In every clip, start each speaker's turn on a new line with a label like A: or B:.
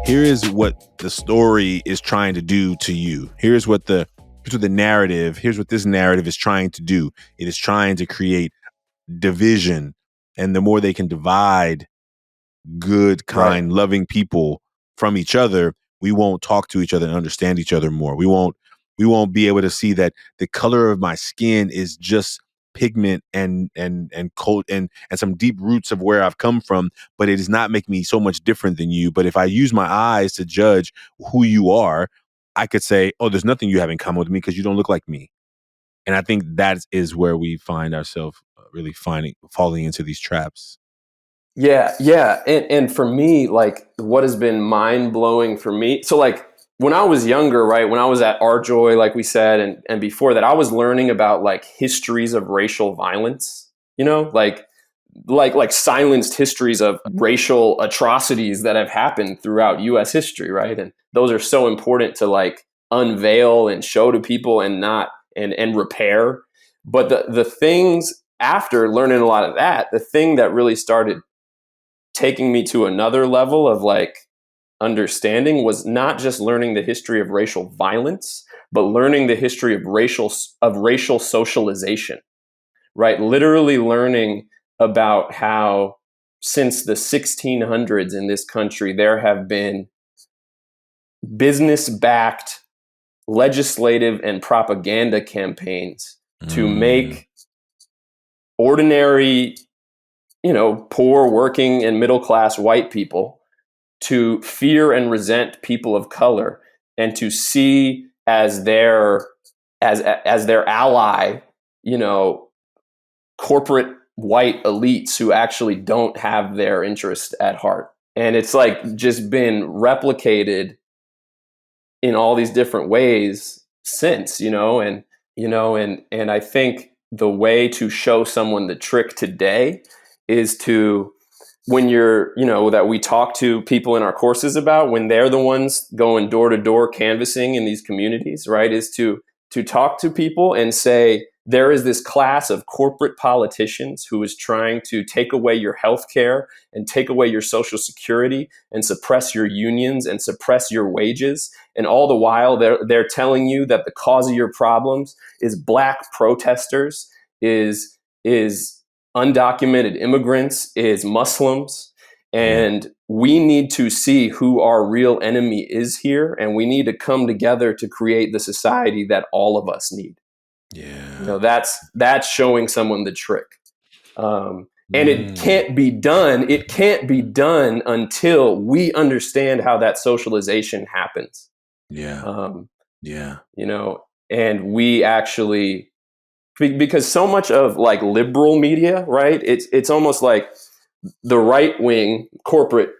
A: here is what the story is trying to do to you. Here's what this narrative is trying to do. It is trying to create division. And the more they can divide good, kind, loving people from each other, we won't talk to each other and understand each other more. We won't be able to see that the color of my skin is just pigment and cold and some deep roots of where I've come from, but it does not make me so much different than you. But if I use my eyes to judge who you are, I could say, oh, there's nothing you have in common with me because you don't look like me. And I think that is where we find ourselves really falling into these traps.
B: Yeah. And for me, like, what has been mind blowing for me. So like when I was younger, right, when I was at Artjoy, like we said, and before that, I was learning about like histories of racial violence, like silenced histories of racial atrocities that have happened throughout US history, right? And those are so important to like unveil and show to people and not and repair. But the things after learning a lot of that, the thing that really started taking me to another level of like understanding was not just learning the history of racial violence, but learning the history of racial socialization, right? Literally learning about how since the 1600s in this country, there have been business-backed legislative and propaganda campaigns to make ordinary, poor working and middle-class white people to fear and resent people of color and to see as their ally, corporate white elites who actually don't have their interest at heart. And it's like just been replicated in all these different ways since, and I think the way to show someone the trick today is to, when you're, that we talk to people in our courses about, when they're the ones going door to door canvassing in these communities, right, is to talk to people and say, there is this class of corporate politicians who is trying to take away your health care and take away your social security and suppress your unions and suppress your wages. And all the while they're telling you that the cause of your problems is Black protesters, is undocumented immigrants, is Muslims. And we need to see who our real enemy is here. And we need to come together to create the society that all of us need.
A: Yeah.
B: That's showing someone the trick. And it can't be done. It can't be done until we understand how that socialization happens. And we actually, because so much of like liberal media, right? It's almost like the right wing, corporate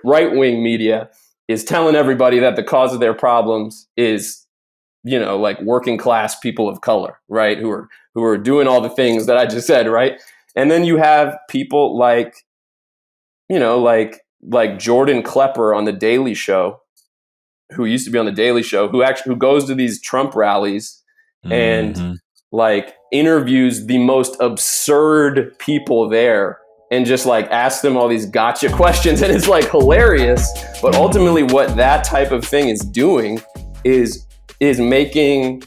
B: right wing media is telling everybody that the cause of their problems is, like working class people of color, right? Who are doing all the things that I just said, right? And then you have people like, like Jordan Klepper on The Daily Show, who used to be on The Daily Show, who goes to these Trump rallies and like interviews the most absurd people there and just like asks them all these gotcha questions. And it's like hilarious. But ultimately what that type of thing is doing is making,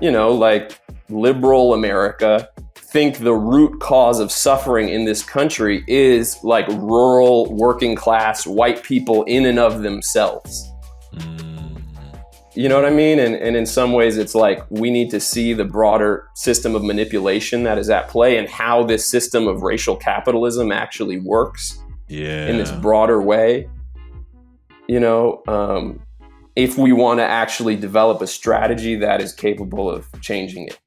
B: like liberal America think the root cause of suffering in this country is like rural, working class, white people in and of themselves. You know what I mean? And in some ways it's like we need to see the broader system of manipulation that is at play and how this system of racial capitalism actually works in this broader way. If we want to actually develop a strategy that is capable of changing it.